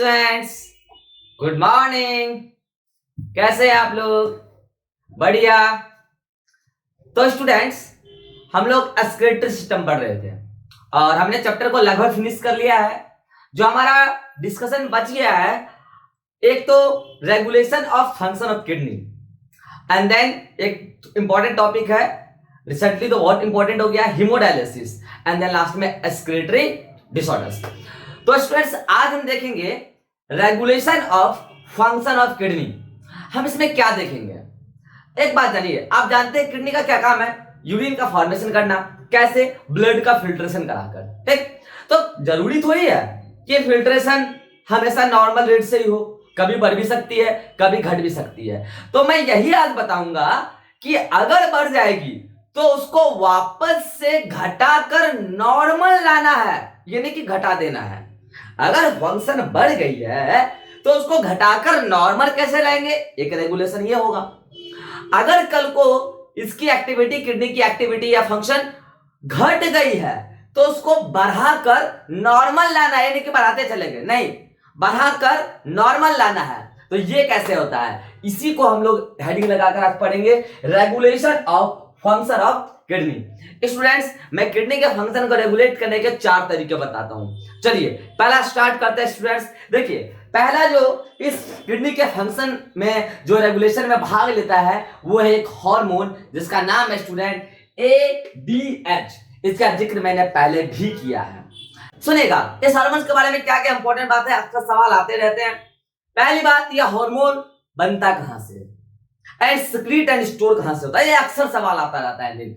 Students, good morning. कैसे हैं आप लोग? बढ़िया। तो स्टूडेंट्स, हम लोग एस्केलेटरी सिस्टम पढ़ रहे थे और हमने चैप्टर को लगभग फिनिश कर लिया है। जो हमारा डिस्कशन बच गया है, एक तो regulation of function of kidney, and then एक इंपॉर्टेंट टॉपिक है रिसेंटली तो बहुत इंपॉर्टेंट हो गया, हीमोडायलिसिस, एंड देन लास्ट में एस्केलेटरी डिसऑर्डर्स। तो स्टूडेंट्स, आज हम देखेंगे regulation of function of kidney. हम इसमें क्या देखेंगे? एक बात जानिए, आप जानते हैं किडनी का क्या काम है? यूरिन का फॉर्मेशन करना। कैसे? ब्लड का फिल्ट्रेशन कराकर। ठीक, तो जरूरी थोड़ी है कि फिल्ट्रेशन हमेशा नॉर्मल रेट से ही हो, कभी बढ़ भी सकती है, कभी घट भी सकती है। तो मैं यही आज बताऊंगा कि अगर बढ़ जाएगी तो उसको वापस से घटाकर नॉर्मल लाना है, यानी कि घटा देना है। अगर फंक्शन बढ़ गई है तो उसको घटाकर नॉर्मल कैसे लाएंगे? एक रेगुलेशन ये होगा। अगर कल को इसकी एक्टिविटी, किडनी की एक्टिविटी या फंक्शन घट गई है तो उसको बढ़ाकर नॉर्मल लाना है, यानी कि बढ़ाते चलेंगे नहीं, बढ़ाकर नॉर्मल लाना है। तो ये कैसे होता है, इसी को हम लोग हेडिंग लगाकर आज पढ़ेंगे, regulation of function of kidney. Students, मैं किडनी के फंक्शन को रेगुलेट करने के 4 तरीके बताता हूं। चलिए पहला स्टार्ट करते हैं स्टूडेंट्स। देखिए, पहला जो इस किडनी के फंक्शन में जो रेगुलेशन में भाग लेता है वो है एक हार्मोन जिसका नाम है स्टूडेंट ADH। इसका जिक्र मैंने पहले भी किया है। सुनेगा, इस हार्मोन के बारे में क्या क्या इंपॉर्टेंट बात है, अक्सर सवाल आते रहते हैं। पहली बात, यह हार्मोन बनता कहां से एंड सिक्रीट एंड स्टोर कहां से होता है, ये अक्सर सवाल आता रहता है।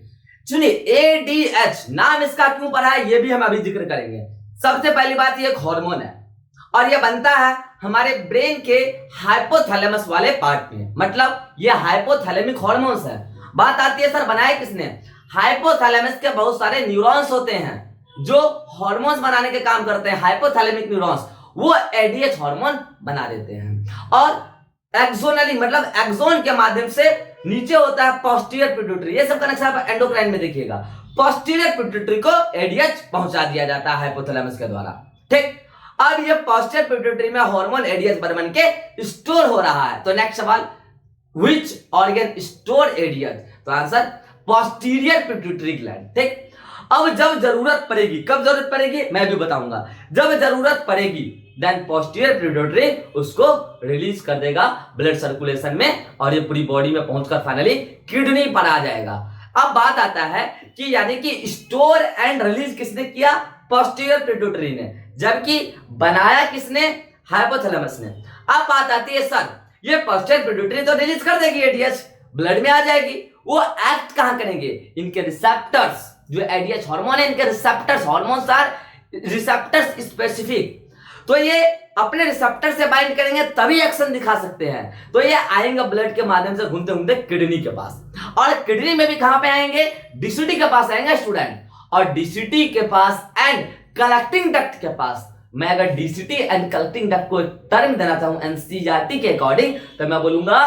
सुनिए, ADH नाम इसका क्यों पड़ा है ये भी हम अभी जिक्र करेंगे। सबसे पहली बात, ये एक हार्मोन है और ये बनता है हमारे ब्रेन के हाइपोथैलेमस वाले पार्ट में, मतलब ये हाइपोथैलेमिक हार्मोन्स है। बात आती है सर बनाए किसने? हाइपोथैलेमस के बहुत सारे न्यूरॉन्स होते हैं जो हार्मोन्स बनाने के काम करते हैं, हाइपोथैलेमिक न्यूरॉन्स, वो ADH हार्मोन बना देते हैं। और एक्सोनली, मतलब एक्सोन के माध्यम से नीचे होता है पोस्टीरियर पिट्यूटरी। ये सब कनेक्शन आप एंडोक्राइन में देखिएगा। पोस्टीरियर पिट्यूटरी को ADH पहुंचा दिया जाता है हाइपोथैलेमस के द्वारा। ठीक, अब ये पोस्टीरियर पिट्यूटरी में हार्मोन ADH बन के स्टोर हो रहा है। तो नेक्स्ट सवाल, व्हिच ऑर्गन स्टोर ADH? तो आंसर पोस्टीरियर पिट्यूटरी ग्लैंड। ठीक, अब जब जरूरत पड़ेगी, कब जरूरत पड़ेगी मैं भी बताऊंगा, जब जरूरत पड़ेगी देन पोस्टीरियर पिट्यूटरी उसको रिलीज कर देगा ब्लड सर्कुलेशन में और ये पूरी बॉडी में पहुंचकर फाइनली किडनी पर आ जाएगा। अब बात आता है कि यानी कि स्टोर एंड रिलीज किसने किया? पोस्टीरियर पिट्यूटरी ने, जबकि बनाया किसने? हाइपोथैलेमस ने। अब बात आती है सर, ये पोस्टीरियर पिट्यूटरी तो रिलीज कर देगी ADH, ब्लड में आ जाएगी, वो एक्ट कहां करेंगे? इनके रिसेप्टर्स, जो ADH हार्मोन है इनके receptors, hormones are receptors specific, तो ये अपने रिसेप्टर से बाइंड करेंगे तभी एक्शन दिखा सकते हैं। तो ये आएंगे ब्लड के माध्यम से घूमते घूमते किडनी के पास, और किडनी में भी कहां पे आएंगे? DCT के पास आएंगे स्टूडेंट, और DCT के पास एंड कलेक्टिंग डक्ट के पास। मैं अगर DCT एंड कलेक्टिंग डक्ट को टर्म देना चाहूं NCERT के अकॉर्डिंग, तो मैं बोलूंगा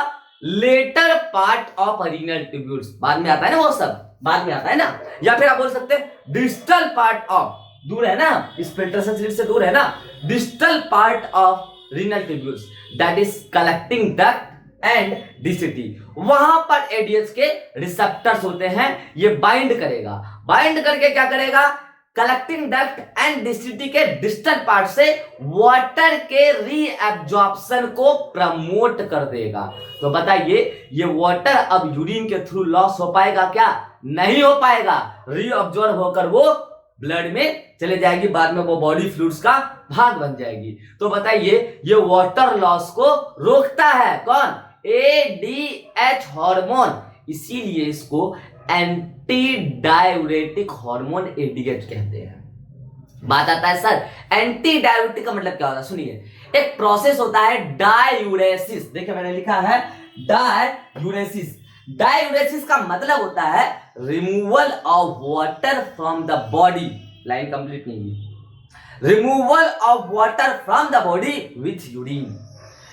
later part of renal tubules. बाद में आता है ना, वो सब बाद में आता है ना, या फिर आप बोल सकते हैं डिस्टल पार्ट ऑफ, दूर है ना, इस फिल्ट्रेशन स्लिट से दूर है ना, distal part of renal tubules, that is collecting duct and DCT। वहां पर ADH के रिसेप्टर्स होते हैं, ये बाइंड करेगा, बाइंड करके क्या करेगा? कलेक्टिंग डक्ट एंड DCT के डिस्टल पार्ट से वाटर के रीएब्जॉर्प्शन को प्रमोट कर देगा। तो बताइए, ये वाटर अब यूरिन के थ्रू लॉस हो पाएगा क्या? नहीं हो पाएगा, रीअब्जॉर्ब होकर वो ब्लड में चले जाएगी, बाद में वो बॉडी फ्लूइड्स का भाग बन जाएगी। तो बताइए, ये वाटर लॉस को रोकता है कौन? ADH हार्मोन, इसीलिए इसको एंटी डायूरेटिक हार्मोन ADH कहते हैं। बात आता है सर, एंटी डायूरेटिक का मतलब क्या होता है? सुनिए, एक प्रोसेस होता है डायूरेसिस, देखिए मैंने लिखा है डायूरेसिस। डायूरेसिस का मतलब होता है removal of water from the body, line complete नहीं है, removal of water from the body with urine,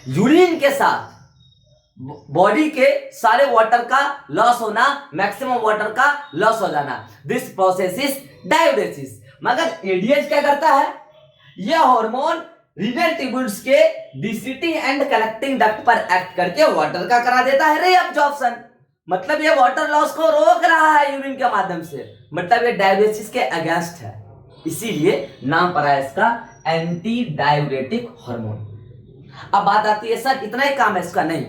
urine के साथ बॉडी के सारे वाटर का लॉस होना, मैक्सिमम वाटर का लॉस हो जाना, दिस प्रोसेस इज डायूरेसिस। मगर ADH क्या करता है? यह हार्मोन रीनल ट्यूब्यूल्स के डिसिटी एंड कलेक्टिंग डक्ट पर एक्ट करके वाटर का करा देता है रीअब्जॉर्प्शन। मतलब ये वाटर लॉस को रोक रहा है यूरिन के माध्यम से, मतलब ये डाययूरेसिस के अगेंस्ट है, इसीलिए नाम पड़ा है इसका एंटी डाययूरेटिक हार्मोन। अब बात आती है सर इतना ही काम है इसका, नहीं।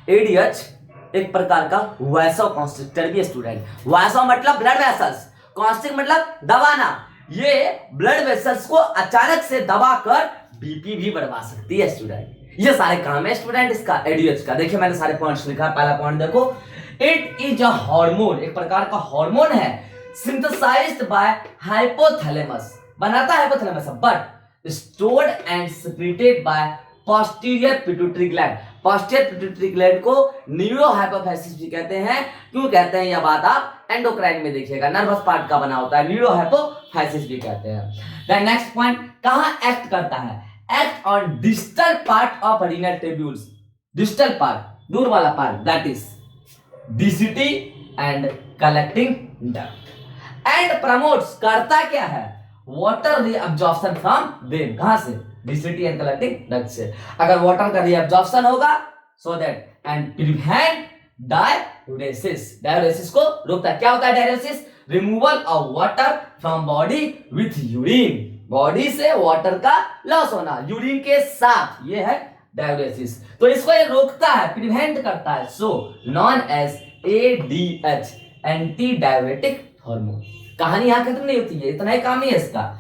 एडीएच एक प्रकार का वैसोकॉन्स्ट्रिक्टर भी स्टूडेंट। वैसो मतलब ब्लड वेसल्स, कॉन्स्ट्रिक्ट मतलब दबाना। ये ब्लड वेसल्स को अचानक से दबाकर बीपी भी बढ़वा सकती है स्टूडेंट। ये सारे काम है स्टूडेंट इसका एडीएच का। देखिए मैंने सारे पॉइंट्स लिखा है। पहला पॉइंट देखो, इट इज अ हार्मोन, एक प्रकार का हार्मोन है, सिंथेसाइज्ड बाय हाइपोथैलेमस, बनाता है hypothalamus, but stored and secreted bye posterior pituitary gland. Posterior pituitary gland को न्यूरोहाइपोफाइसिस भी कहते हैं। क्यों कहते हैं यह बात आप एंडोक्राइन में देखिएगा, नर्वस पार्ट का बना होता है, न्यूरोहाइपोफाइसिस भी कहते हैं। देन नेक्स्ट पॉइंट, कहां एक्ट करता है? Act on distal part of renal tubules, distal part, दूर वाला part, that is DCT and collecting duct, and promotes, करता क्या है? वाटर रीअब्जॉर्प्शन फ्रॉम देम, कहां से? डीसीटी एंड कलेक्टिंग डक्ट से। अगर वाटर का रीअब्जॉर्प्शन होगा so that and prevent diuresis, diuresis को रोकता है। क्या होता है diuresis? Removal of water from body with urine, body से वाटर का लॉस होना यूरिन के साथ, ये है डाययूरेसिस। तो इसको ये रोकता है, प्रिवेंट करता है, so known as ADH, anti diuretic hormone. कहानी यहां खत्म नहीं होती है, इतना ही काम ही है इसका।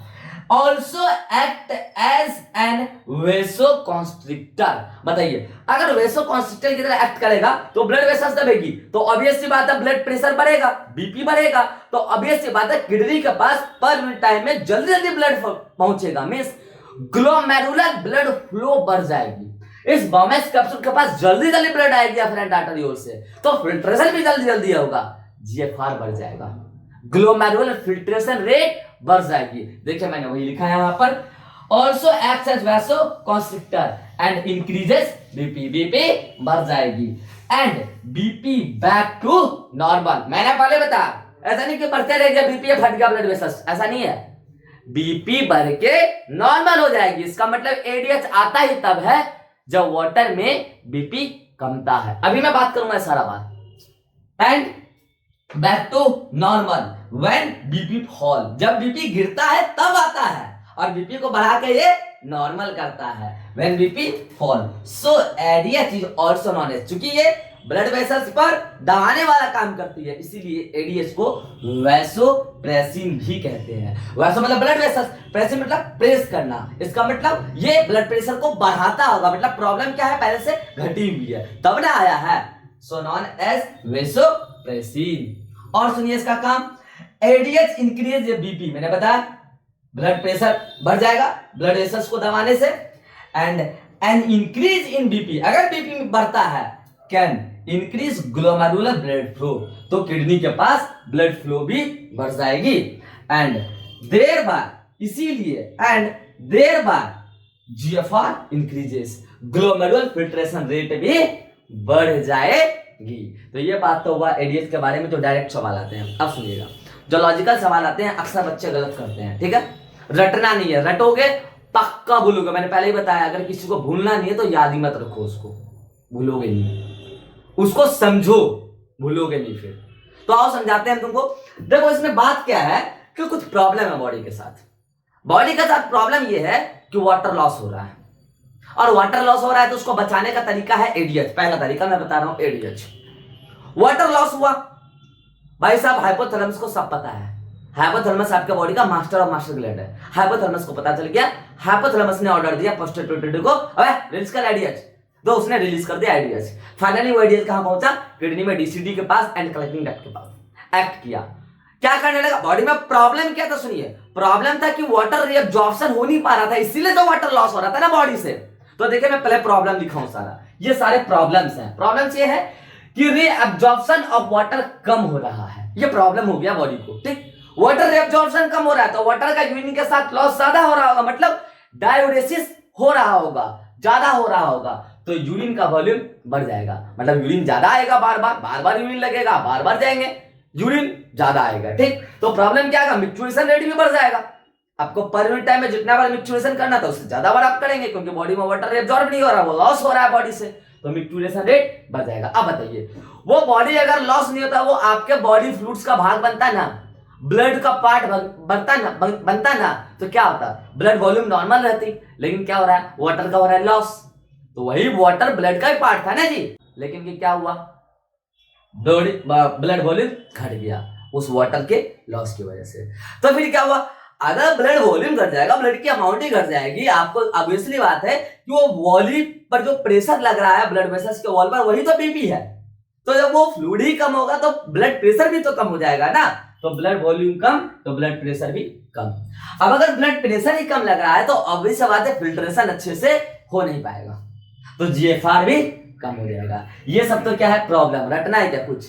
Also act as an vasoconstrictor. बताइए, अगर वेसोकॉन्स्ट्रिक्टर की तरह एक्ट करेगा तो ब्लड वेसल्स दबेगी, तो ऑब्वियस सी बात है ब्लड प्रेशर बढ़ेगा, बीपी बढ़ेगा, तो ऑब्वियस सी बात है किडनी के पास पर मिनट टाइम में जल्दी जल्दी ब्लड पहुंचेगा, मींस ग्लोमेरुलर ब्लड फ्लो बढ़ जाएगी। इस बॉमेस कैप्सूल के पास जल्दी जल्दी ब्लड आएगी अफरेंट आर्टरियोल से, तो फिल्ट्रेशन भी जल्दी जल्दी होगा, जीएफआर बढ़ जाएगा, ग्लोमेरुलर फिल्ट्रेशन रेट बढ़ जाएगी। देखिए मैंने वही लिखा है यहां पर। Also acts as vasoconstrictor and increases BP, BP बढ़ जाएगी, and BP back to normal. मैंने पहले बताया, ऐसा नहीं कि बढ़ते रह गया बीपी फट गया ब्लड वेसल्स, ऐसा नहीं है, बीपी बढ़ के नॉर्मल हो जाएगी। इसका मतलब एडीएच आता ही तब है जब वाटर में बीपी कमता है। अभी मैं बात करूंगा सारा बात। And back to normal when BP fall, जब बीपी गिरता है तब आता है, और बीपी को बढ़ा के ये नॉर्मल करता है when BP fall. So ADH is also known as, चूंकि ये ब्लड वेसल्स पर दबाने वाला काम करती है, इसीलिए एडीएच को वैसोप्रेसिन भी कहते हैं। वैसो मतलब ब्लड वेसल्स, प्रेसिन मतलब प्रेस करना, इसका मतलब ये ब्लड प्रेशर को बढ़ाता होगा, मतलब प्रॉब्लम क्या है पहले से घटी हुई है तब ना आया है, सो नॉन एज वैसोप्रेसिन। और सुनिए इसका काम, एडीएच इंक्रीज बीपी, मैंने बताया ब्लड प्रेशर बढ़ जाएगा ब्लड वेसल्स को दबाने से, and an increase in BP, अगर बीपी बढ़ता है can increase glomerular blood flow, तो किडनी के पास ब्लड फ्लो भी बढ़ जाएगी, एंड देर बार, इसीलिए and there bar GFR increases, glomerular filtration rate भी बढ़ जाएगी। तो ये बात तो हुआ एडीएच के बारे में, तो डायरेक्ट सवाल आते हैं। अब सुनिएगा, जो लॉजिकल सवाल आते हैं अक्सर बच्चे गलत करते हैं, ठीक है, रटना नहीं है, रटोगे पक्का भूलोगे। मैंने पहले ही बताया, अगर किसी को भूलना नहीं है तो याद ही मत रखो, उसको भूलोगे नहीं, उसको समझो, भूलोगे नहीं फिर। तो आओ समझाते हैं तुमको। देखो इसमें बात क्या है कि कुछ प्रॉब्लम है बॉडी के साथ। बॉडी के साथ प्रॉब्लम ये है कि वाटर लॉस हो रहा है, और वाटर लॉस हो रहा है तो उसको बचाने का तरीका है एडीएच। पहला तरीका मैं बता रहा हूं, एडीएच। वाटर लॉस हुआ भाई साहब, हाइपोथैलेमस को सब पता है, हाइपोथैलेमस आपके बॉडी का मास्टर ऑफ मास्टर ग्लैंड है। हाइपोथैलेमस को पता चल गया, हाइपोथैलेमस ने ऑर्डर दिया पोस्टीरियर पिट्यूटरी को, अबे रिलीज कर एडीएच, तो उसने रिलीज कर दिया एडीएच। फाइनली वो एडीएच कहां पहुंचा? किडनी में डीसीडी के पास एंड कलेक्टिंग डक्ट के पास एक्ट किया। क्या करने लगा? बॉडी में प्रॉब्लम क्या था सुनिए, प्रॉब्लम था कि वाटर रीअब्जॉर्प्शन हो नहीं पा रहा था, इसीलिए तो वाटर लॉस हो रहा था ना बॉडी से। तो देखिए मैं पहले प्रॉब्लम लिखा हूं सारा, ये सारे प्रॉब्लम्स हैं। प्रॉब्लम्स ये है कि रीअब्जॉर्प्शन ऑफ वाटर कम हो रहा है, ये प्रॉब्लम हो गया बॉडी को, ठीक। वाटर रीअब्जॉर्प्शन कम हो रहा है तो वाटर का यूरिन के साथ लॉस ज्यादा हो रहा होगा, मतलब डाययूरेसिस हो रहा होगा, ज्यादा हो रहा होगा, तो यूरिन का वॉल्यूम बढ़ जाएगा, मतलब यूरिन ज्यादा आएगा, बार बार यूरिन लगेगा, बार बार जाएंगे, यूरिन ज्यादा आएगा, ठीक। तो प्रॉब्लम क्या आएगा? मिक्चुरेशन रेट भी बढ़ जाएगा, आपको पर यूनिट टाइम में जितना बार मिक्चुरेशन करना था उससे ज्यादा बार आप करेंगे, क्योंकि बॉडी में वाटर एब्जॉर्ब नहीं हो रहा, वो लॉस हो रहा है बॉडी से, तो मिक्चुरेशन रेट बढ़ जाएगा। अब बताइए, वो बॉडी अगर लॉस नहीं होता, वो आपके बॉडी फ्लूइड्स का भाग बनता ना, ब्लड का पार्ट बनता ना, तो क्या होता, ब्लड वॉल्यूम नॉर्मल रहती, लेकिन क्या हो रहा है, वाटर का हो रहा है लॉस। तो वही वाटर ब्लड का ही पार्ट था ना जी, लेकिन क्या हुआ, ब्लड वॉल्यूम घट गया उस वाटर के लॉस की वजह से। तो फिर क्या हुआ, अगर ब्लड वॉल्यूम घट जाएगा, ब्लड की अमाउंट ही घट जाएगी, आपको ऑब्वियसली बात है कि वो वॉल्यूम पर जो प्रेशर लग रहा है ब्लड वेसल्स के वॉल पर, वही तो बीपी है। तो जब वो फ्लूइड ही कम होगा तो ब्लड प्रेशर भी तो कम हो जाएगा ना, तो ब्लड वॉल्यूम कम तो ब्लड प्रेशर भी कम। अब अगर ब्लड प्रेशर ही कम लग रहा है तो ऑब्वियस बात है फिल्ट्रेशन अच्छे से हो नहीं पाएगा, तो जीएफआर भी कम हो जाएगा। ये सब तो क्या है, प्रॉब्लम, रटना है क्या कुछ,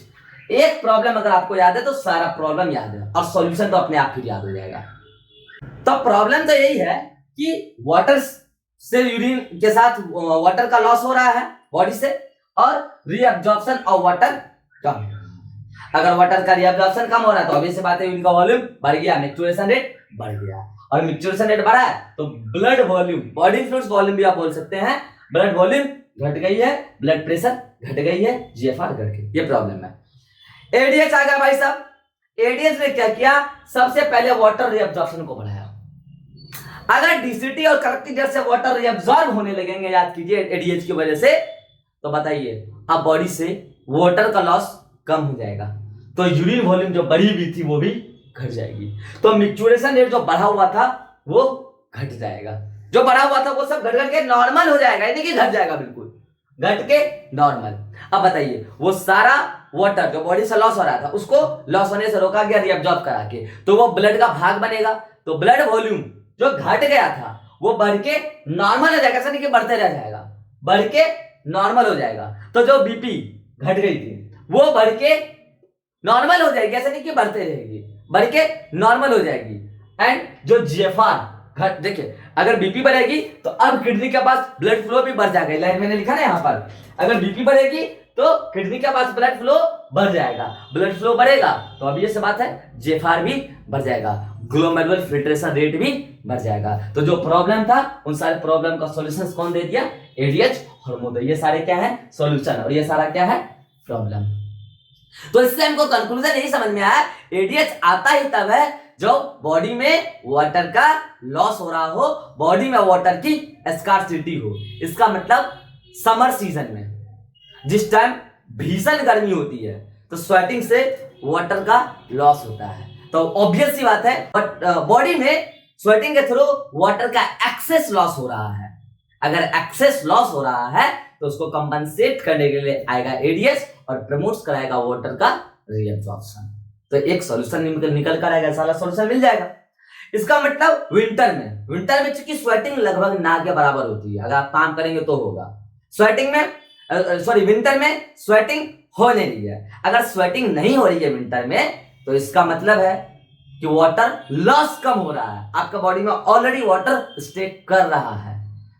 एक प्रॉब्लम अगर आपको याद है तो सारा प्रॉब्लम याद है, और सॉल्यूशन तो अपने आप फिर याद हो जाएगा। तो प्रॉब्लम तो यही है कि वाटर से यूरिन के साथ वाटर का लॉस हो रहा है बॉडी से, और रीअब्जॉर्प्शन ऑफ वाटर कम। अगर वाटर का रीअब्जॉर्प्शन कम हो रहा है तो ऑब्वियस बात है यूरिन का वॉल्यूम बढ़ गया, मिक्चुरेशन रेट बढ़ गया, और मिक्चुरेशन रेट बढ़ा है तो blood volume, body fluids volume भी आप बोल सकते हैं, ब्लड वॉल्यूम घट गई है, ब्लड प्रेशर घट गई है, जीएफआर घट गई, ये प्रॉब्लम है। एडीएच आ गया भाई साहब, एडीएच ने क्या किया, सबसे पहले वाटर रीअब्जॉर्प्शन को बढ़ाया। अगर डीसीटी और करेक्टिव जेट से वाटर रीअब्सॉर्ब होने लगेंगे, याद कीजिए एडीएच की वजह से, तो बताइए अब बॉडी से वाटर का लॉस कम हो जाएगा, तो यूरिन वॉल्यूम जो बढ़ी हुई थी वो भी घट जाएगी, तो मिक्चुरेशन रेट जो बढ़ा हुआ था वो घट जाएगा, जो बढ़ा हुआ था वो सब घट के नॉर्मल हो जाएगा, यानी कि घट जाएगा, बिल्कुल घट के नॉर्मल। अब बताइए, वो सारा वाटर जो बॉडी से लॉस हो रहा था उसको लॉस होने से रोका गया रीअब्सॉर्ब करा के, तो वो ब्लड का भाग बनेगा, तो ब्लड वॉल्यूम जो घट गया था वो बढ़ के नॉर्मल हो जाएगा, ऐसा नहीं कि बढ़ते रह जाएगा, बढ़ के नॉर्मल हो जाएगा। तो जो बीपी घट गई थी वो बढ़ के नॉर्मल हो जाएगी, ऐसा नहीं कि बढ़ते रहेगी, बढ़ के नॉर्मल हो जाएगी। एंड जो जीएफआर घट, देखिए अगर बीपी बढ़ेगी तो अब किडनी के पास ब्लड फ्लो भी बढ़ जाएगा, लाइन मैंने लिखा ना यहाँ पर, अगर बीपी बढ़ेगी तो किडनी के पास ब्लड फ्लो बढ़ जाएगा, ब्लड फ्लो बढ़ेगा तो अब ये सब बात है, जीएफआर भी बढ़ जाएगा, ग्लोमेरुलर फिल्ट्रेशन रेट भी बढ़ जाएगा। तो जो प्रॉब्लम था उन सारे प्रॉब्लम का सॉल्यूशन कौन दे दिया, एडीएच हार्मोन। ये सारे क्या है, सॉल्यूशन, और ये सारा क्या है, प्रॉब्लम। तो इससे हमको कंक्लूजन यही समझ में आया, एडीएच आता ही तब है जब बॉडी में वाटर का लॉस हो रहा हो, बॉडी में वाटर की स्कार्सिटी हो। इसका मतलब समर सीजन में जिस टाइम भीषण गर्मी होती है तो स्वेटिंग से वाटर का लॉस होता है, तो ऑब्वियस सी बात है, बट बॉडी में स्वेटिंग के थ्रू वाटर का एक्सेस लॉस हो रहा है। अगर एक्सेस लॉस हो रहा है तो उसको कंपनसेट करने के लिए आएगा एडीएच और प्रमोट्स कराएगा वाटर का रीअब्जॉर्प्शन। तो एक सॉल्यूशन निकल कर आएगा, सारा सॉल्यूशन मिल जाएगा। इसका मतलब विंटर में चूंकि स्वेटिंग लगभग ना के बराबर होती है, अगर आप काम करेंगे तो होगा, स्वेटिंग में विंटर में स्वेटिंग हो नहीं रही है। अगर स्वेटिंग नहीं हो रही है विंटर में तो इसका मतलब है कि वाटर लॉस कम हो रहा है, आपका बॉडी में ऑलरेडी वाटर स्टे कर रहा है।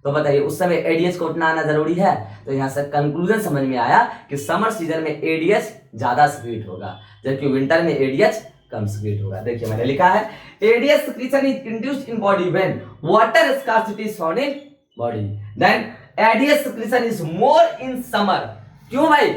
तो बताइए उस समय एडीएच को उतना आना जरूरी है। तो यहां से कंक्लूजन समझ में आया कि समर सीजन में एडीएच ज्यादा सीक्रेट होगा, जबकि विंटर में एडीएच कम सीक्रेट होगा। देखिए मैंने लिखा है ADH secretion is induced in body when water scarcity is found in body, then ADH secretion is more in summer. क्यों भाई?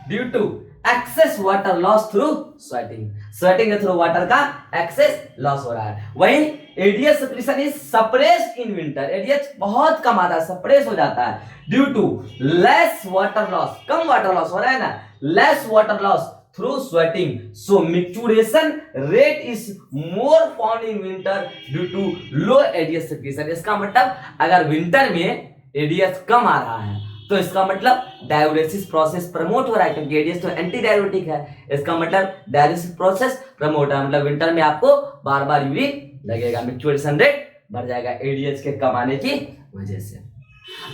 Due to excess water loss through sweating के थ्रू वाटर का एक्सेस लॉस हो रहा है। वहीं ADH secretion is suppressed in winter, ADH बहुत कम आता है, सप्रेस हो जाता है due to less water loss, कम वाटर लॉस हो रहा है ना, less water loss through sweating, so micturition rate is more found in winter due to low ADH secretion. इसका मतलब अगर विंटर में एडीएच कम आ रहा है तो इसका मतलब डायूरेसिस प्रोसेस प्रमोट हो रहा है, क्योंकि एडीएच तो एंटी डायूरेटिक है। इसका मतलब डायूरेसिस प्रोसेस प्रमोट है, मतलब विंटर में आपको बार बार यूरिन लगेगा, मिक्चुरेशन रेट बढ़ जाएगा एडीएच के कम आने की वजह से।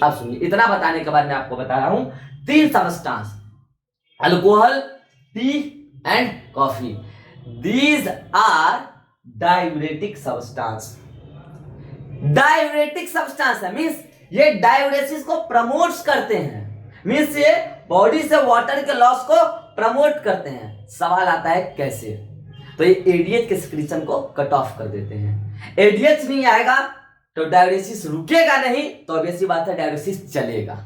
अब सुनिए, इतना बताने के बाद मैं आपको बता रहा हूं 3 substance, alcohol, tea and coffee, these are diuretic substance. Diuretic substance है, मींस ये डायूरेसिस को प्रमोट करते हैं, मींस ये बॉडी से वाटर के लॉस को प्रमोट करते हैं। सवाल आता है कैसे? तो ये एडीएच के सिक्रीशन को कट ऑफ कर देते हैं। एडीएच नहीं आएगा तो डाययूरेसिस रुकेगा नहीं, तो ऑब्वियस बात है डाययूरेसिस चलेगा।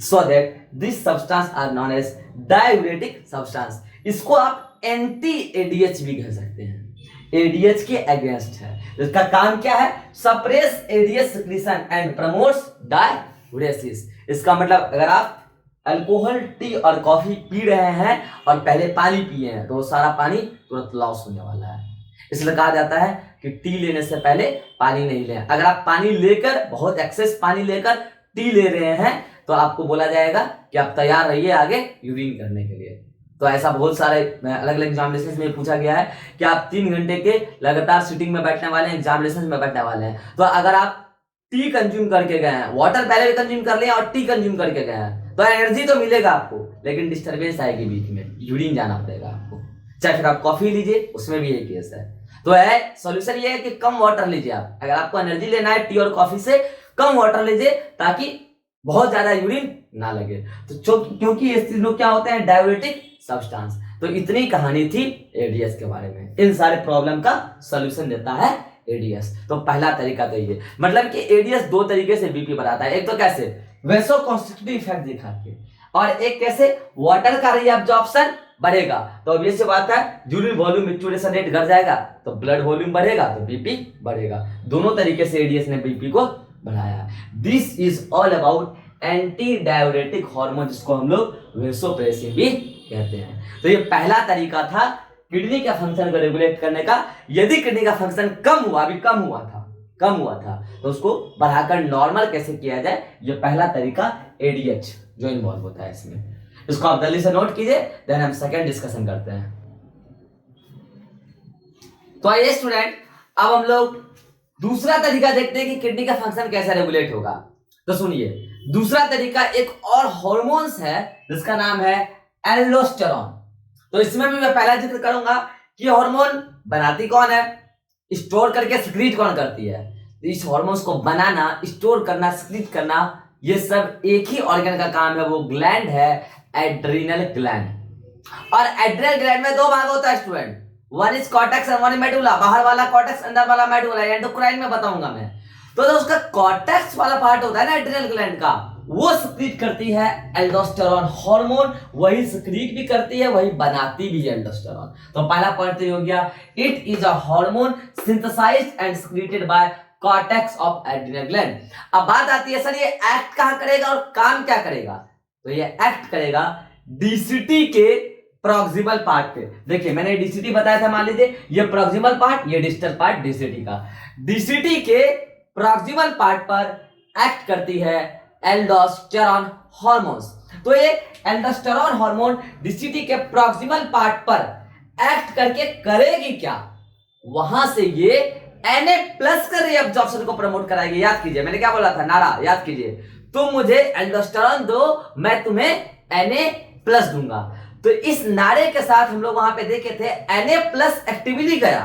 So that this substance are known as diuretic substance. इसको आप एंटी एडीएच भी कह सकते हैं, एडीएच के अगेंस्ट है। इसका काम क्या है? Suppress ADH secretion and promotes diuresis. इसका मतलब अगर आप अल्कोहल, टी और कॉफी पी रहे हैं और पहले पानी पिए हैं तो वो सारा पानी तुरंत लॉस होने वाला है। इसलिए कहा जाता है कि टी लेने से पहले पानी नहीं लें। अगर आप पानी लेकर, बहुत एक्सेस पानी लेकर टी ले रहे हैं तो आपको बोला जाएगा कि आप तैयार रहिए आगे यूरिन करने के लिए। तो ऐसा बहुत सारे अलग अलग एग्जामिनेशन में पूछा गया है कि आप 3 घंटे के लगातार सिटिंग में बैठने वाले हैं, एग्जामिनेशन में बैठने वाले हैं, तो अगर आप टी कंज्यूम करके गए हैं, वाटर पहले भी कंज्यूम कर लिया और टी कंज्यूम करके गए हैं, तो एनर्जी तो मिलेगा आपको, लेकिन डिस्टर्बेंस आएगी बीच में, यूरिन जाना पड़ेगा आपको। चाहे फिर आप कॉफी लीजिए, उसमें भी यही केस है। तो है सॉल्यूशन ये है कि कम वाटर लीजिए आप। अगर आपको एनर्जी लेना है टी और कॉफी से, कम वाटर लीजिए ताकि बहुत ज्यादा यूरिन ना लगे। तो क्योंकि ये तीनों क्या होते हैं? Diuretic substance. तो इतनी कहानी थी एडीएस के बारे में। इन सारे प्रॉब्लम का सॉल्यूशन देता है एडीएस। तो पहला तरीका तो ये, मतलब कि एडीएस 2 तरीके से बीपी बढ़ाता है। एक तो कैसे? वैसोकॉन्स्ट्रिक्टिव इफेक्ट दिखा के, और एक कैसे? वाटर का रीअब्जॉर्प्शन बढ़ेगा तो ऑब्वियस सी बात है यूरिन वॉल्यूम मैच्योरेशन रेट घट जाएगा, तो ब्लड वॉल्यूम बढ़ेगा तो बीपी बढ़ेगा। दोनों तरीके से एडीएस ने बीपी को बढ़ाया। This is all about anti diuretic hormone, जिसको हम लोग वैसोप्रेसिन भी कहते हैं। तो ये पहला तरीका था किडनी के फंक्शन को रेगुलेट करने का। यदि किडनी का फंक्शन कम हुआ था तो उसको बढ़ाकर नॉर्मल कैसे किया जाए, ये पहला तरीका एडीएच जो इन्वॉल्व होता है इसमें। इसको आप जल्दी से नोट कीजिए, देन हम सेकंड डिस्कशन करते हैं। तो आइए स्टूडेंट, अब हम लोग दूसरा तरीका देखते हैं कि किडनी का फंक्शन कैसे रेगुलेट होगा। तो सुनिए, दूसरा तरीका एक और हार्मोन्स है जिसका नाम है एल्डोस्टेरोन। तो इसमें भी मैं पहला जिक्र करूंगा कि हार्मोन बनाती कौन है, स्टोर करके सिक्रीट कौन करती है। इस हार्मोन्स को बनाना, स्टोर करना, सिक्रीट करना, ये सब एक ही ऑर्गन का काम है। वो ग्लैंड है एड्रीनल ग्लैंड। और एड्रीनल ग्लैंड में 2 भाग होता है student, one is cortex and one is medulla. बाहर वाला कॉर्टेक्स, अंदर वाला मेडुला। एंडोक्राइन में बताऊंगा मैं। तो जो उसका कॉर्टेक्स वाला पार्ट होता है ना एड्रीनल ग्लैंड का, वो सिक्रीट करती है एल्डोस्टेरोन हार्मोन। वही सिक्रीट भी करती है, वही बनाती भी है एल्डोस्टेरोन। तो पहला पॉइंट हो गया, it is a hormone synthesised and secreted by cortex of adrenal gland. अब बात आती है सर ये एक्ट कहां करेगा और काम क्या करेगा? तो ये एक्ट करेगा डीसीटी के प्रॉक्सिमल पार्ट पे। देखिए मैंने डीसीटी बताया था, मान लीजिए ये प्रॉक्सिमल पार्ट, ये डिस्टल पार्ट डीसीटी का। डीसीटी के प्रॉक्सिमल पार्ट पर एक्ट करती है एल्डोस्टेरोन हार्मोन्स। तो ये एल्डोस्टेरोन हार्मोन डीसीटी के प्रॉक्सिमल पार्ट पर एक्ट करके करेगी क्या? वहां से ये Na प्लस का रीअब्जॉर्प्शन को प्रमोट कराएगी। याद कीजिए मैंने क्या बोला था, नारा याद कीजिए, तुम मुझे एल्डोस्टेरोन दो, मैं तुम्हें Na प्लस दूंगा। तो इस नारे के साथ हम लोग वहां पे देखे थे Na प्लस एक्टिविटी गया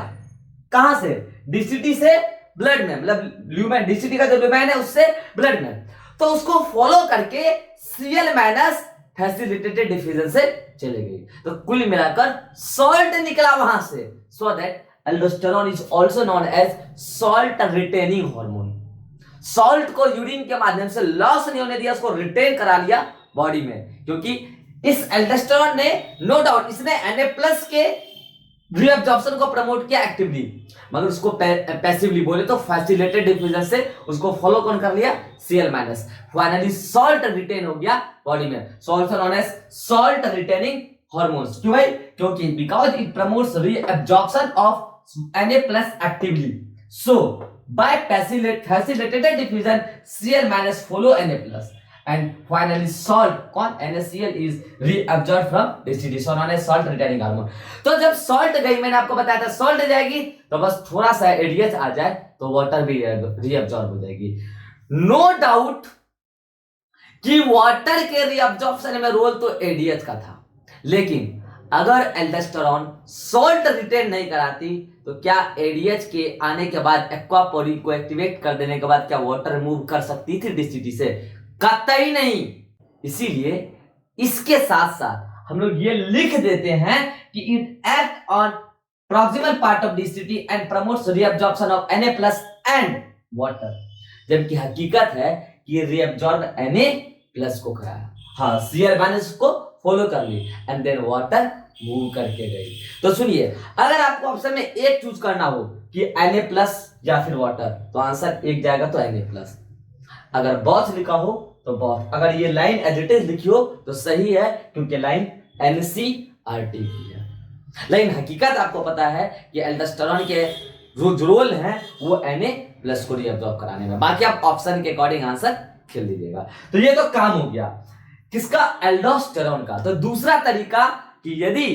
कहां से? डीसीटी से ब्लड में, मतलब ल्यूमेन, डीसीटी का जो ल्यूमेन है उससे ब्लड में। तो उसको फॉलो करके Cl माइनस फैसिलिटेटेड डिफ्यूजन से चले गई। तो कुल मिलाकर सॉल्ट निकला वहां से। So that aldosterone is also known as salt retaining hormone. Salt को यूरिन के माध्यम से लॉस नहीं होने दिया, उसको रिटेन करा लिया बॉडी में, क्योंकि इस एल्डोस्टेरोन ने नो डाउट इसने Na प्लस के रीअब्जॉर्प्शन को प्रमोट किया एक्टिवली, मगर उसको पैसिवली बोले तो फैसिलिटेटेड डिफ्यूजन से उसको फॉलो कौन कर लिया? Cl minus. Finally salt retain हो गया बॉडी में, so also known as salt retaining hormones. क्यों भाई? क्योंकि because it promotes reabsorption of Na plus actively. So by facilitated diffusion, Cl minus follow Na plus, and finally salt कौन? NaCl is reabsorbed from DCT, so known as salt retaining hormone. तो जब salt गई, मैंने आपको बताया था salt जाएगी तो बस थोड़ा सा ADH आ जाए तो वाटर भी reabsorb हो जाएगी। नो डाउट कि वाटर के reabsorption में रोल तो ADH का था, लेकिन अगर एल्डोस्टेरोन सॉल्ट रिटेन नहीं कराती तो क्या एडीएच के आने के बाद एक्वापोरी को एक्टिवेट कर देने के बाद क्या वाटर मूव कर सकती थी डीसीटी से? कतई नहीं। इसीलिए इसके साथ साथ हम लोग ये लिख देते हैं कि it act on proximal part of DCT and promotes reabsorption of Na plus and water, जबकि हकीकत है कि reabsorb Na plus को कराया। हाँ, Cl माइनस को फॉलो कर ली एंड देन वाटर मूव करके गई। तो सुनिए, अगर आपको ऑप्शन में एक चूज करना हो कि Na प्लस या फिर वाटर, तो आंसर एक जाएगा तो Na प्लस। अगर बॉथ लिखा हो तो बॉथ, अगर ये लाइन एज इट इज लिखी हो तो सही है, क्योंकि लाइन NCERT की है। लेकिन हकीकत आपको पता है कि एल्डोस्टेरोन के जो रोल है वो Na प्लस को रीअब्सॉर्ब कराने में। बाकी आप ऑप्शन के अकॉर्डिंग आंसर खेल दीजिएगा। तो ये तो काम हो गया किसका, एल्डोस्टेरोन का। तो दूसरा तरीका कि यदि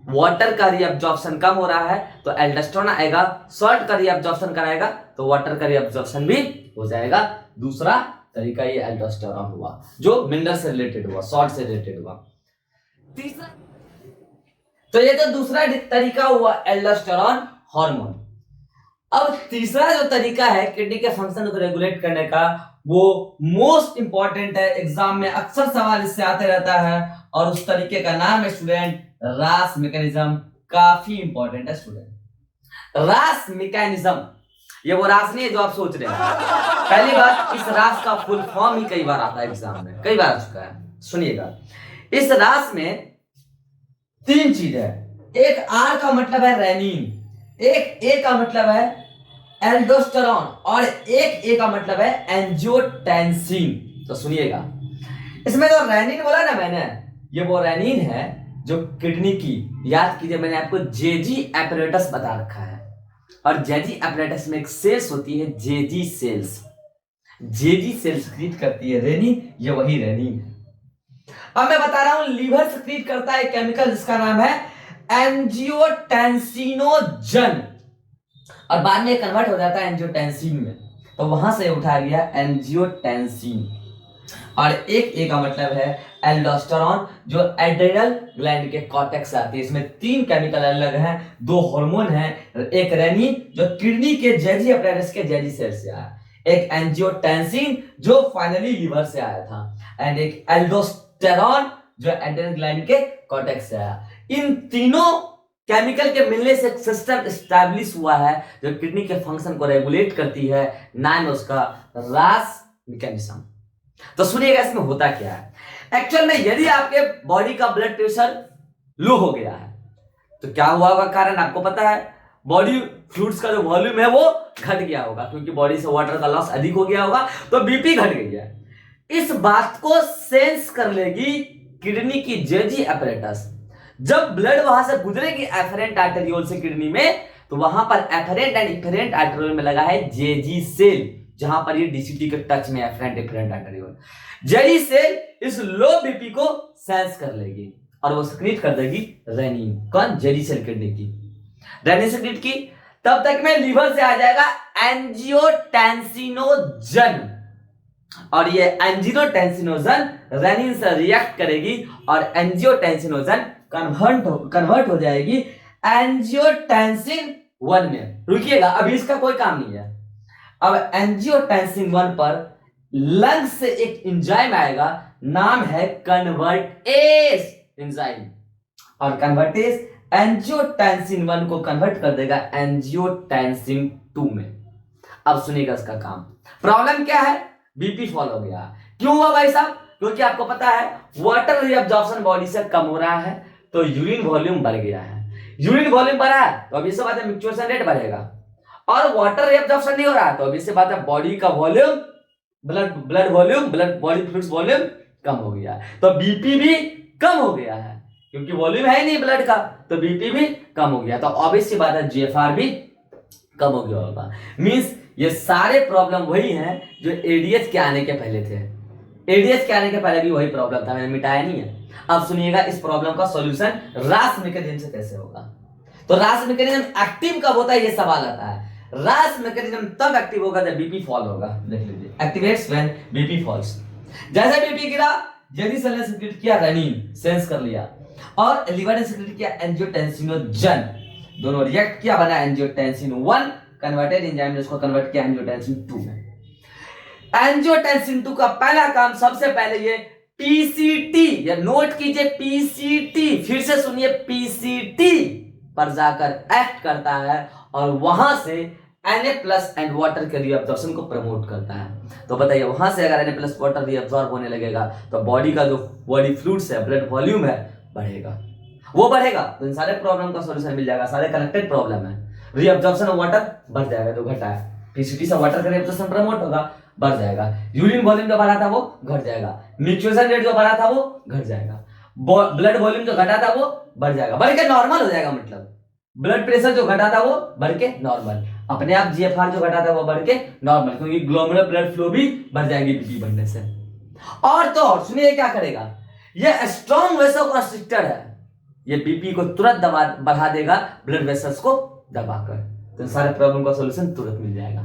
वाटर का रीअब्सॉर्प्शन कम हो रहा है तो एल्डोस्टेरोन आएगा, सॉल्ट का रीअब्सॉर्प्शन कराएगा तो वाटर का रीअब्सॉर्प्शन भी हो जाएगा। दूसरा तरीका ये एल्डोस्टेरोन हुआ जो मिनरल से रिलेटेड हुआ, सॉल्ट से रिलेटेड हुआ। तीसरा, तो ये तो दूसरा तरीका हुआ एल्डोस्टेरोन हार्मोन। अब तीसरा जो तरीका है किडनी के फंक्शन को रेगुलेट करने का, वो मोस्ट इंपॉर्टेंट है, एग्जाम में अक्सर सवाल इससे आते रहता है, और उस तरीके का नाम है स्टूडेंट रास मैकेनिज्म। काफी इंपॉर्टेंट है स्टूडेंट, रास मैकेनिज्म। ये वो रास नहीं है जो आप सोच रहे हैं। पहली बात, इस रास का फुल फॉर्म ही कई बार आता है एग्जाम में, कई बार आ चुका है। सुनिएगा, इस रास में तीन चीज है। एक आर का मतलब है रेनिन, एक ए का मतलब है एल्डोस्टेरोन, और एक ए का मतलब है एंजियोटेंसिन। तो सुनिएगा, इसमें जो रेनिन बोला ना मैंने, ये वो रेनिन है जो किडनी की, याद कीजिए मैंने आपको जेजी एपरेटस बता रखा है, और जेजी एपरेटस में एक सेल्स होती है जेजी सेल्स, जेजी सेल्स सक्रीट करती है रेनिन, ये वही रेनिन है। अब मैं बता रहा हूं, लीवर सक्रीट करता है केमिकल जिसका नाम है एंजियोटेंसिनोजन, और बाद में कन्वर्ट हो जाता है एंजियोटेंसिन में, तो वहां से उठा लिया एंजियोटेंसिन। और एक ए का मतलब है एल्डोस्टेरोन जो एड्रेनल ग्लैंड के कॉर्टेक्स से आती है। इसमें तीन केमिकल अलग हैं, दो हार्मोन हैं, एक रेनिन जो किडनी के जेजी अपरेटस के जेजी सेल से आया, एक एंजियोटेंसिन जो फाइनली लीवर से आया था, एंड एक एल्डोस्टेरोन जो एड्रेनल ग्लैंड के कॉर्टेक्स से आया। इन तीनों केमिकल के मिलने से सिस्टम एस्टैब्लिश हुआ है जो किडनी के फंक्शन को रेगुलेट करती है, नाम है उसका रास मैकेनिज्म। तो सुनिएगा इसमें होता क्या है। एक्चुअल में यदि आपके बॉडी का ब्लड प्रेशर लो हो गया है तो क्या हुआ होगा, कारण आपको पता है, बॉडी फ्लूइड्स का जो वॉल्यूम है वो घट गया होगा, क्योंकि बॉडी से वाटर का लॉस अधिक हो गया होगा, तो बीपी घट गई है। इस बात को सेंस कर लेगी किडनी की जेजी अपरेटस। जब ब्लड वहां से गुजरेगी एफरेंट आर्टेरियोल से किडनी में, तो वहां पर एफरेंट एंड इफरेंट आर्टेरियोल में लगा है जेजी सेल, जहां पर ये डीसीटी के टच में afferent efferent arteriole. JG cell इस लो बीपी को सेंस कर लेगी और वो सक्रीट कर देगी रेनिन। कौन? जेजी सेल किडनी की रेनिन सक्रीट की। तब तक में लीवर से आ जाएगा एंजियोटेंसिनोजन, और ये एंजियोटेंसिनोजन रेनिन से रिएक्ट करेगी और एंजियोटेंसिनोजन कन्वर्ट हो जाएगी एंजियोटेंसिन 1 में। रुकिएगा, अभी इसका कोई काम नहीं है। अब एंजियोटेंसिन 1 पर लंग से एक एंजाइम आएगा, नाम है कन्वर्टेज एंजाइम, और कन्वर्टेज एंजियोटेंसिन 1 को कन्वर्ट कर देगा एंजियोटेंसिन 2 में। अब सुनिएगा इसका काम। प्रॉब्लम क्या है? बीपी फॉल हो गया। क्यों हुआ भाई साहब? क्योंकि आपको पता है वाटर रीअब्जॉर्प्शन बॉडी से कम हो रहा है, तो यूरिन वॉल्यूम बढ़ गया है। यूरिन वॉल्यूम बढ़ा है तो अभी से बात है मिक्सचुएशन रेट बढ़ेगा, और वाटर रीअब्जॉर्प्शन नहीं हो रहा है तो अभी से बात है बॉडी का volume, blood volume, body fluids volume कम हो गया है, तो बीपी भी कम हो गया है, क्योंकि वॉल्यूम है नहीं ब्लड का, तो बीपी भी कम हो गया, तो ऑब्वियस सी बात है जीएफआर भी कम हो गया होगा। मींस ये सारे प्रॉब्लम वही हैं जो एडीएच के आने के पहले थे। एडीएच के आने के पहले भी वही प्रॉब्लम था, मैंने मिटाया नहीं है। अब सुनिएगा इस प्रॉब्लम का सॉल्यूशन रास मैकेनिज्म से कैसे होगा। तो रास मैकेनिज्म एक्टिव कब होता है, ये सवाल आता है। रास मैकेनिज्म तब एक्टिव होगा जब बीपी फॉल होगा। देख लीजिए, एक्टिवेट्स व्हेन बीपी फॉल्स। जैसे बीपी गिरा, जेडी सेल ने सिक्रीट किया रेनिन, सेंस कर लिया, और लीवर ने सिक्रीट किया एंजियोटेंसिनोजन, दोनों रिएक्ट किया, बना एंजियोटेंसिन 1, कन्वर्टेड एंजाइम ने उसको कन्वर्ट किया एंजियोटेंसिन 2 में। एंजियोटेंसिन 2 का पहला काम, सबसे पहले ये पीसीटी, या नोट कीजिए पीसीटी, फिर से सुनिए पीसीटी, पर जाकर एक्ट करता है और वहां से Na+ एंड वाटर के रीअब्जॉर्प्शन को प्रमोट करता है। तो बताइए वहां से अगर Na+ वाटर रीअब्जॉर्ब होने लगेगा तो बॉडी का जो बॉडी फ्लूइड्स है, ब्लड वॉल्यूम है, बढ़ेगा। वो बढ़ेगा तो इन सारे प्रॉब्लम का सॉल्यूशन मिल जाएगा। सारे कनेक्टेड प्रॉब्लम है। रीअब्जॉर्प्शन ऑफ वाटर बढ़ जाएगा जो घटा है, पीसीटी से वाटर का रीअब्जॉर्प्शन प्रमोट होगा, बढ़ जाएगा। यूरिन वॉल्यूम जो बढ़ा था वो घट जाएगा, म्यूचुएशन रेट जो बढ़ा था वो घट जाएगा, ब्लड वॉल्यूम जो घटा था वो बढ़ जाएगा, बढ़ के नॉर्मल हो जाएगा। मतलब ब्लड प्रेशर जो घटा था वो बढ़ के नॉर्मल, अपने आप जीएफआर जो घटा था वो बढ़ के नॉर्मल, क्योंकि ग्लोमेरुलर ब्लड फ्लो भी बढ़ जाएगी बीपी बढ़ने से। और तो और सुनिए क्या करेगा, ये स्ट्रॉन्ग वेसोकंस्ट्रिक्टर है, ये बीपी को तुरंत बढ़ा देगा ब्लड वेसल्स को दबाकर, तो सारे प्रॉब्लम का सॉल्यूशन तुरंत मिल जाएगा।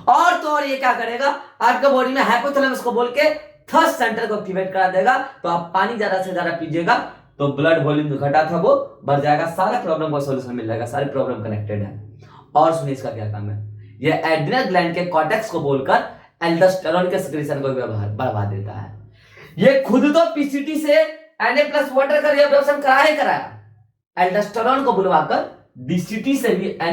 और तो और ये क्या करेगा, आपके बॉडी में हाइपोथैलेमस को बोल के थर्स्ट सेंटर को एक्टिवेट करा देगा, तो आप पानी ज्यादा से ज्यादा पीजिएगा तो ब्लड वॉल्यूम जो घटा था वो बढ़ जाएगा, सारे प्रॉब्लम का सॉल्यूशन मिल जाएगा, सारे प्रॉब्लम कनेक्टेड है। और सुनिए इसका क्या काम है, ये एड्रिनल ग्लैंड के कॉर्टेक्स को बोलकर एल्डोस्टेरोन के सिक्रीशन को बढ़ा देता है। ये खुद तो पीसीटी से Na+ वाटर का रीअब्जॉर्प्शन कराया, एल्डोस्टेरोन को बुलवाकर डीसीटी से भी Na+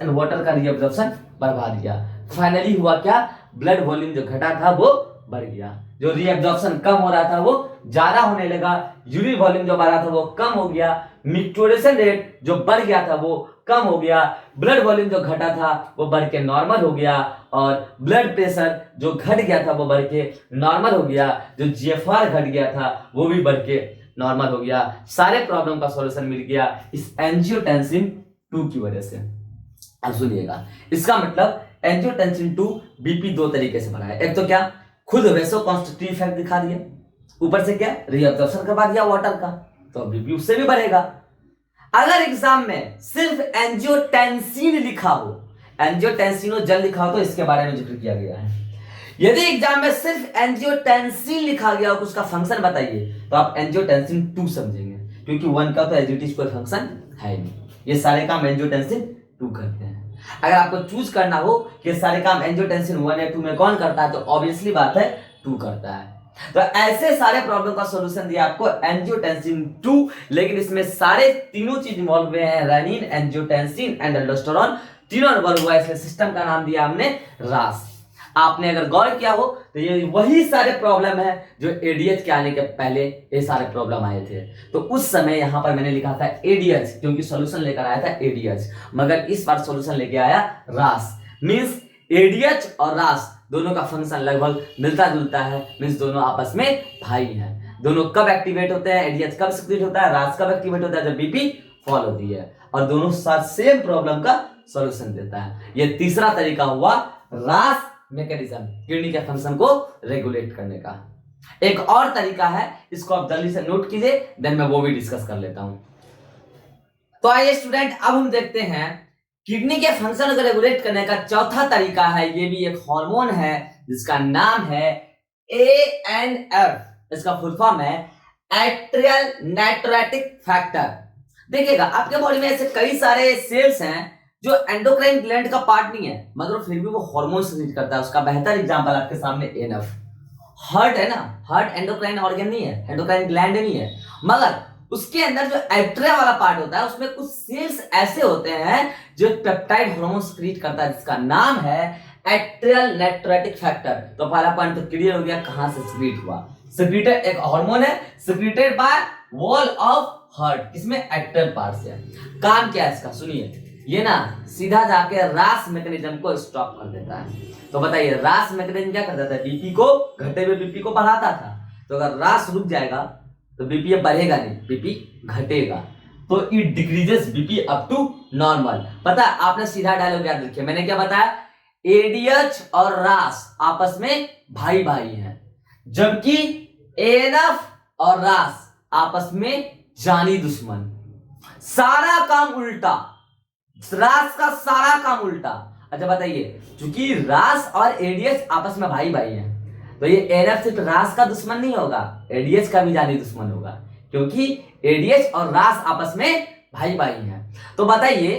एंड वाटर का रीअब्जॉर्प्शन बढ़वा दिया। फाइनली हुआ क्या, ब्लड वॉल्यूम जो घटा था वो बढ़ गया, जो रीअब्जॉर्प्शन कम हो रहा था वो ज्यादा होने लगा, यूरिन वॉल्यूम जो बढ़ा था वो कम हो गया, म्यूचुएशन रेट जो बढ़ गया था वो कम हो गया, ब्लड वॉल्यूम जो घटा था वो बढ़ के नॉर्मल हो गया, और ब्लड प्रेशर जो घट गया था वो बढ़ के नॉर्मल हो गया, जो जीएफआर घट गया था वो भी बढ़ के नॉर्मल हो गया। सारे प्रॉब्लम का सॉल्यूशन मिल गया इस एंजियोटेंसिन 2 की वजह से। अब सुनिएगा, इसका मतलब एंजियोटेंसिन 2 बीपी दो तरीके से बढ़ा है। एक तो क्या, खुद वेसोकंस्ट्रिक्टिव इफेक्ट दिखा दिया, ऊपर से क्या रीअब्जॉर्प्शन करवा दिया वाटर का, तो बीपी उससे भी बढ़ेगा। अगर एग्जाम में सिर्फ एंजियोटेंसिन लिखा हो, एंजियोटेंसिनोजन लिखा हो, तो इसके बारे में जिक्र किया गया है। यदि एग्जाम में सिर्फ एंजियोटेंसिन लिखा गया हो, उसका फंक्शन बताइए, तो आप एंजियोटेंसिन 2 समझेंगे, क्योंकि 1 का तो एज कोई फंक्शन है नहीं, ये सारे काम एंजियोटेंसिन 2 करते हैं। अगर आपको चूज करना हो कि सारे काम एंजियोटेंसिन 1 या 2 में कौन करता है, तो ऑब्वियसली बात है 2 करता है। तो ऐसे सारे प्रॉब्लम का सॉल्यूशन दिया आपको एंजियोटेंसिन 2, लेकिन इसमें सारे तीनों चीज इन्वॉल्व हुए हैं, रेनिन, एंजियोटेंसिन एंड एल्डोस्टेरोन, तीनों इन्वॉल्व हुआ है, इसलिए सिस्टम का नाम दिया हमने रास। आपने अगर गौर किया हो तो ये वही सारे प्रॉब्लम है जो एडीएच के आने के पहले ये सारे प्रॉब्लम आए थे। तो उस समय यहां पर मैंने लिखा था एडीएच, क्योंकि सॉल्यूशन लेकर आया था एडीएच, मगर इस बार सॉल्यूशन लेके आया रास। मींस एडीएच और रास दोनों का फंक्शन लगभग मिलता जुलता है, मींस दोनों आपस में भाई हैं। दोनों कब एक्टिवेट होते हैं, एडीएच कब सक्रिएट होता है, रास कब एक्टिवेट होता है, जब बीपी फॉल होती है, और दोनों साथ सेम प्रॉब्लम का सॉल्यूशन देता है। ये तीसरा तरीका हुआ रास मैकेनिज्म, किडनी के फंक्शन को रेगुलेट करने का। एक और तरीका है, इसको आप जल्दी से नोट कीजिए, देन मैं वो भी डिस्कस कर लेता हूं। तो आइए स्टूडेंट, अब हम देखते हैं किडनी के फंक्शन को रेगुलेट करने का चौथा तरीका है। ये भी एक हार्मोन है जिसका नाम है ANF। इसका फुल फॉर्म है एट्रियल नाइट्रेटिक फैक्टर। देखिएगा, आपके बॉडी में ऐसे कई सारे सेल्स हैं जो एंडोक्राइन ग्लैंड का पार्ट नहीं है, मगर फिर भी वो हार्मोन सीक्रेट करता है। उसका बेहतर एग्जांपल आपके सामने एनएफ। हार्ट है ना, हार्ट एंडोक्राइन ऑर्गन नहीं है, एंडोक्राइन ग्लैंड नहीं है, मगर उसके अंदर जो एट्रिया वाला पार्ट होता है उसमें कुछ सेल्स ऐसे होते हैं जो पेप्टाइड हार्मोन सीक्रेट करता है, जिसका नाम है एट्रियल नाइट्रेटिक फैक्टर। तो पहला पॉइंट तो क्लियर हो गया, कहां से सीक्रेट हुआ। सीक्रेटेड एक हार्मोन है, secreted by wall of heart, इसमें एट्रियल पार्ट से। काम क्या है इसका, सुनिए। ये ना सीधा जाके रास मैकेनिज्म को स्टॉप कर देता है। तो बताइए रास मैकेनिज्म क्या कर देता है, बीपी को, घटे हुए बीपी को बढ़ाता था। तो अगर रास रुक जाएगा तो बीपी बढ़ेगा नहीं, बीपी घटेगा, तो it decreases BP up to normal. पता है, आपने सीधा डायलॉग याद रखिए, मैंने क्या बताया, एडीएच और रास आपस में भाई भाई हैं, जबकि एएनएफ और रास आपस में जानी दुश्मन। सारा काम उल्टा, रास का सारा काम उल्टा। अच्छा बताइए, क्योंकि रास और एडीएच आपस में भाई भाई हैं, तो ये एनएफ सिर्फ रास का दुश्मन नहीं होगा, एडीएच का भी जानी दुश्मन होगा, क्योंकि एडीएच और रास आपस में भाई भाई हैं। तो बताइए,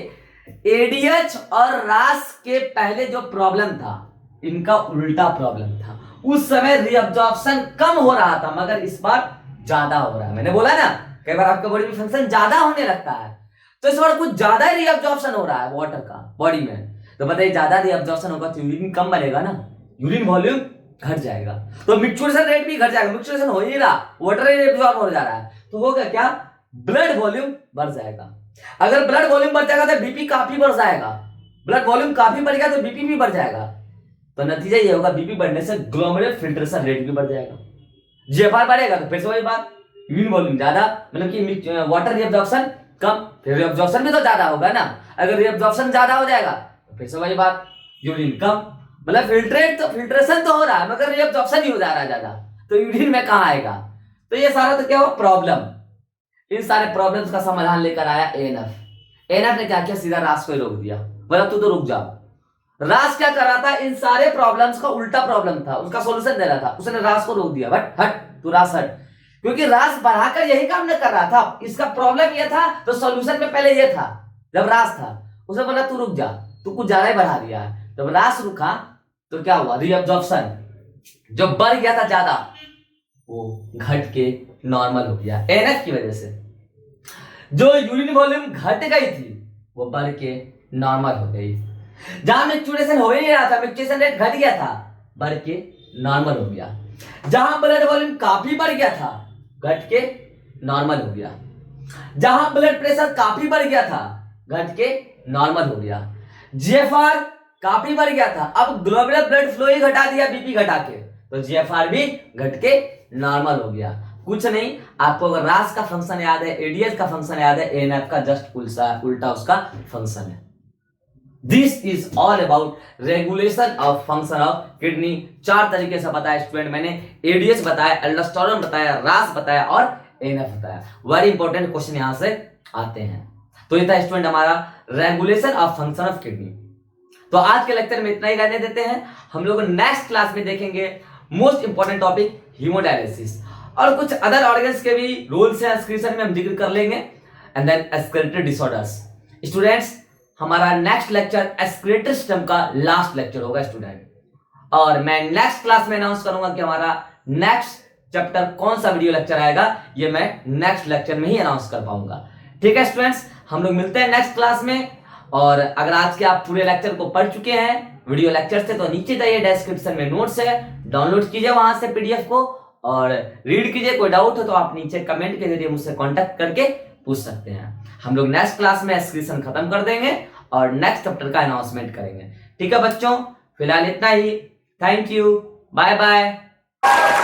एडीएच और रास के पहले जो प्रॉब्लम था, इनका उल्टा प्रॉब्लम था। उस समय रीअब्जॉर्प्शन कम हो रहा था, मगर इस बार ज्यादा हो रहा है। मैंने बोला ना, कई बार आपके बॉडी में फंक्शन ज्यादा होने लगता है, तो इस बार कुछ ज्यादा रीअब्जॉर्प्शन हो रहा है वाटर का बॉडी में, तो बताइए ज्यादा रीअब्जॉर्प्शन होगा तो यूरिन कम बनेगा ना, यूरिन वॉल्यूम घट जाएगा, तो मिक्सचुरेशन रेट भी घट जाएगा। मिक्सचुरेशन हो ही नहीं रहा, वाटर एब्जॉर्ब हो जा रहा है, तो होगा क्या, ब्लड वॉल्यूम बढ़ जाएगा। अगर ब्लड वॉल्यूम बढ़ जाएगा तो बीपी काफी बढ़ जाएगा, ब्लड वॉल्यूम काफी बढ़ गया तो बीपी भी बढ़ जाएगा, तो नतीजा ये होगा बीपी बढ़ने से ग्लोमेरुलर फिल्ट्रेशन रेट भी बढ़ जाएगा। जीएफआर बढ़ेगा तो फिर से वही बात, यूरिन वॉल्यूम ज्यादा मतलब कि वाटर रीअब्जॉर्प्शन कम, फिर रीअब्जॉर्प्शन भी तो ज्यादा होगा ना। अगर रीअब्जॉर्प्शन ज्यादा हो जाएगा तो फिर से वही बात, यूरिन कम, मतलब फिल्ट्रेशन तो हो रहा है मगर रीअब्जॉर्प्शन ही हो जा रहा है ज्यादा, तो यूरिन में कहां आएगा। तो ये सारा तो क्या हुआ प्रॉब्लम। इन सारे प्रॉब्लम्स का समाधान लेकर आया एएनएफ। एएनएफ ने क्या किया, सीधा रास को रोक दिया, बोला तू तो रुक जा। रास क्या कर रहा था, इन सारे प्रॉब्लम्स का उल्टा प्रॉब्लम था, उसका सॉल्यूशन दे रहा था, उसने रास को रोक दिया, बट हट तू रास हट, क्योंकि रास बढ़ाकर यही काम न कर रहा था, इसका प्रॉब्लम ये था, तो सॉल्यूशन में पहले ये था। जब रास था उसने बोला तू रुक जा, तू कुछ ज्यादा ही बढ़ा दिया है। जब रास रुका तो क्या हुआ, रीअब्जॉर्प्शन जो बढ़ गया था ज्यादा वो घट के नॉर्मल हो गया। एएनएफ की वजह से जो यूरिन वॉल्यूम घट गई थी वो बढ़ के नॉर्मल हो गई। जहां मिक्सचुरेशन हो ही नहीं रहा था, मिक्सचुरेशन रेट घट गया था, बढ़ के नॉर्मल हो गया। जहां ब्लड वॉल्यूम काफी बढ़ गया था, घट के नॉर्मल हो गया। जहां ब्लड प्रेशर काफी बढ़ गया था, घट के नॉर्मल हो गया। जीएफआर काफी बढ़ गया था, अब ग्लोबुलर ब्लड फ्लो ही घटा दिया बीपी घटा के, तो जीएफआर भी घट के नॉर्मल हो गया। कुछ नहीं, आपको अगर रास का फंक्शन याद है, एडीएस का फंक्शन याद है, एएनएफ का जस्ट उल्टा उसका फंक्शन है। This is all about regulation of function of kidney. 4 तरीके से बताया स्टूडेंट मैंने, एडीएस बताया, एल्डोस्टेरोन बताया, रास बताया और एएनएफ बताया। वेरी इंपॉर्टेंट क्वेश्चन यहां से आते हैं। तो ये था स्टूडेंट हमारा regulation of function of kidney. तो आज के लेक्चर में इतना ही रहने देते हैं, हम लोग नेक्स्ट क्लास में देखेंगे मोस्ट इंपॉर्टेंट टॉपिक हीमोडायलिसिस, और कुछ अदर ऑर्गन्स के भी रोल्स हैं एक्सक्रीशन में हम जिक्र कर लेंगे, and then excretory disorders. Students हमारा नेक्स्ट लेक्चर एक्सक्रीटरी सिस्टम का लास्ट लेक्चर होगा स्टूडेंट, और मैं नेक्स्ट क्लास में अनाउंस करूंगा कि हमारा नेक्स्ट चैप्टर कौन सा वीडियो लेक्चर आएगा, ये मैं नेक्स्ट लेक्चर में ही अनाउंस कर पाऊंगा। ठीक है स्टूडेंट्स, हम लोग मिलते हैं नेक्स्ट क्लास में। और अगर आज के आप पूरे लेक्चर को पढ़ चुके हैं वीडियो लेक्चर से, तो नीचे जाइए डिस्क्रिप्शन में नोट्स है, डाउनलोड कीजिए वहां से पीडीएफ को और रीड कीजिए। कोई डाउट हो तो आप नीचे कमेंट के जरिए मुझसे कांटेक्ट करके पूछ सकते हैं। हम लोग नेक्स्ट क्लास में एक्सक्रीशन खत्म कर देंगे और नेक्स्ट चैप्टर का अनाउंसमेंट करेंगे। ठीक है बच्चों, फिलहाल इतना ही। Thank you, bye bye.